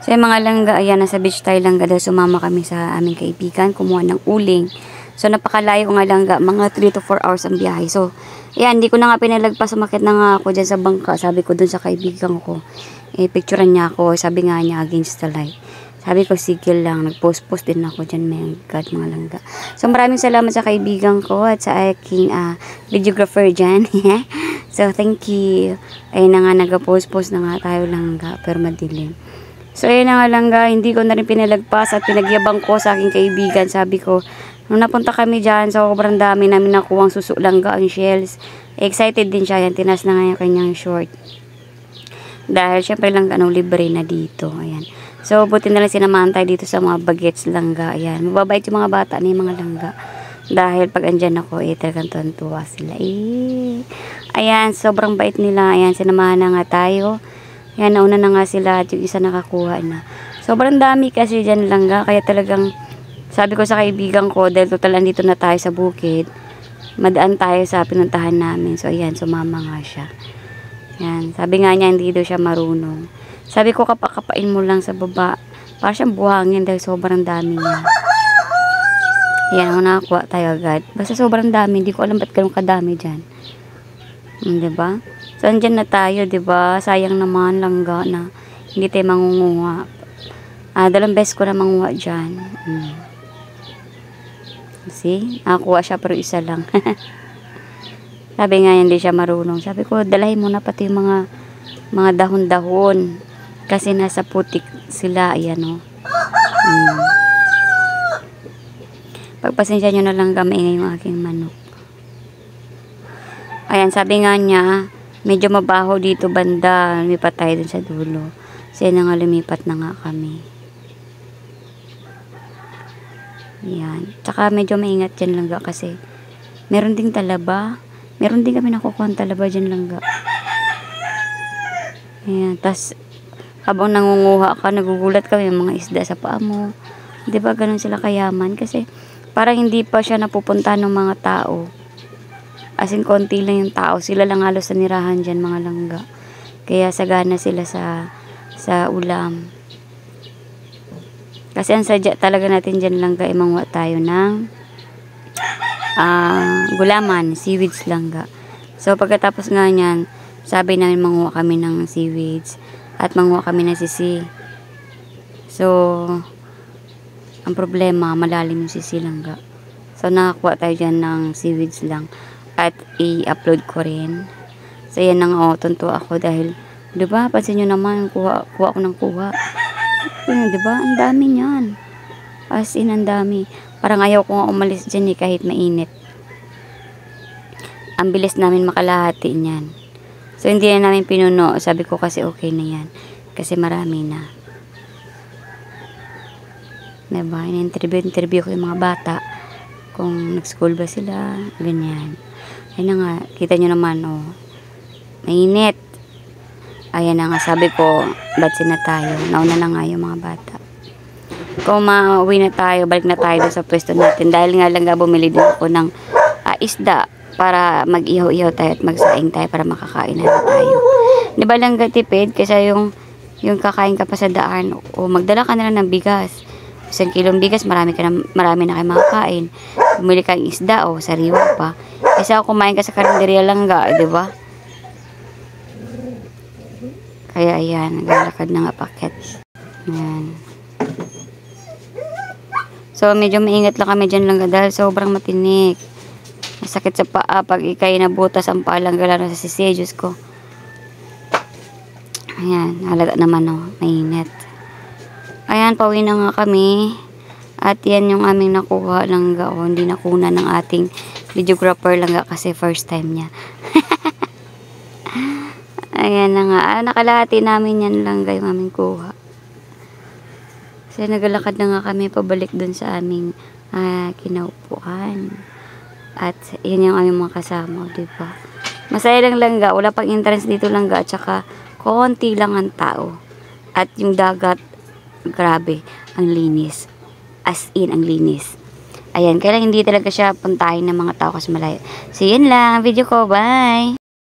So yung mga langga, ayan, nasa beach tayo langga dahil sumama kami sa aming kaibigan, kumuha ng uling. So napakalayo nga langga, mga 3 to 4 hours ang biyahe. So, ayan, hindi ko na nga pinalagpas, sumakit na nga ako dyan sa bangka. Sabi ko dun sa kaibigan ko, picturean niya ako, sabi nga niya against the light. Sabi ko, sige lang, nag-post-post din ako dyan, my God, mga langga. So maraming salamat sa kaibigan ko at sa aking videographer dyan. So thank you. Ayun na nga, nag-post-post na nga tayo langga, pero madilim. So ayun na nga langga, hindi ko na rin pinalagpas at pinagyabang ko sa aking kaibigan. Sabi ko, nung napunta kami dyan, so sobrang dami namin nakuha ang suso langga, ang shells. Excited din siya, yan, tinas na nga yung kanyang short. Dahil syempre langga, libre na dito. Ayan. So buti na lang sinamahan tayo dito sa mga bagets langga. Ayan. Mababait yung mga bata na yung mga langga. Dahil pag andyan ako, talagang tuwa sila. Ayan, sobrang bait nila. Ayan, sinamahan na nga tayo. Ayan, nauna na nga sila at yung isa nakakuha na. Sobrang dami kasi dyan langga. Kaya talagang sabi ko sa kaibigan ko, dahil total andito na tayo sa bukid, madaan tayo sa pinuntahan namin. So ayan, sumama nga siya. Ayan, sabi nga niya, hindi daw siya marunong. Sabi ko, kapakapain mo lang sa baba. Para siyang buhangin dahil sobrang dami niya. Ayan, ako nakakuha tayo agad. Basta sobrang dami. Hindi ko alam ba't ganun kadami dyan. Diba? So, andyan na tayo, diba? Sayang naman langga na hindi tayo mangunguha. 2 beses ko na manguha dyan. See? Nakakuha siya pero isa lang. Sabi nga, hindi siya marunong. Sabi ko, dalahin mo na pati yung mga dahon-dahon. Kasi nasa putik sila, ayan o. Pagpasensya nyo na lang kami yung aking manok. Ayan, sabi nga niya, medyo mabaho dito banda. Lumipat tayo dun sa dulo. Kasi na nga lumipat na nga kami. Ayan. Tsaka medyo maingat dyan langga kasi meron ding talaba. Meron din kami nakukuha ng talaba dyan langga. Ayan, tas habang nangunguha ka, nagugulat kami yung mga isda sa paa mo. Diba ganun sila kayaman? Kasi parang hindi pa siya napupunta ng mga tao. As in, konti lang yung tao. Sila lang halos sa nirahan dyan, mga langga. Kaya sagana sila sa ulam. Kasi ang sadya talaga natin dyan langga, manguha tayo ng gulaman, seaweeds langga. So pagkatapos nga nyan, sabi namin manguha kami ng seaweeds. At manguha kami ng sisi. So, ang problema, malalim yung sisi langga. So, nakakuha tayo dyan ng seaweeds lang. At i-upload ko rin. So, yan nang tuntua ako dahil, diba, pansin nyo naman, kuha ko ng kuha. Diba, ang dami niyan. As in, ang dami. Parang ayaw ko nga umalis dyan kahit mainit. Ang bilis namin makalahati niyan. So, hindi na namin pinuno. Sabi ko kasi okay na yan. Kasi marami na. Diba? In-interview ko yung mga bata. Kung nag-school ba sila. Ganyan. Ayun na nga. Kita nyo naman, oh. Mainit. Ayan na nga. Sabi ko, batsi na tayo. Nauna na nga yung mga bata. Kung mauwi na tayo, balik na tayo sa pwesto natin. Dahil nga lang bumili din ako ng isda. Para mag-ihaw-ihaw tayo at magsaing tayo para makakain na tayo. Di ba lang tipid? Kasi yung kakain ka pa sa daan o magdala ka na lang ng bigas. 1 kilong bigas, marami na kayo makakain. Bumili ka ng isda o sariwa pa. Kasi ako kumain ka sa karinderya langga, di ba? Kaya ayan, naglalakad na nga paket. Ayan. So medyo maingat lang kami dyan langga dahil sobrang matinik. Masakit sa paa pag ikay nabutas ang palang gala sa sisi. Diyos ko. Ayan. Halaga naman mainit. Ayan. Pauwi na nga kami. At yan yung aming nakuha langga. Hindi nakuna ng ating videographer langga kasi first time niya. Ayan na nga. Nakalahati namin yan langga yung aming kuha. Kasi nagalakad na nga kami pabalik dun sa aming kinaupuan. At yun yung aming mga kasama, diba? Masaya lang langga, wala pang entrance dito langga, at saka konti lang ang tao. At yung dagat, grabe, ang linis. As in, ang linis. Ayan, kaya lang hindi talaga siya puntahin ng mga tao kasi malayo. So, yun lang, video ko, bye!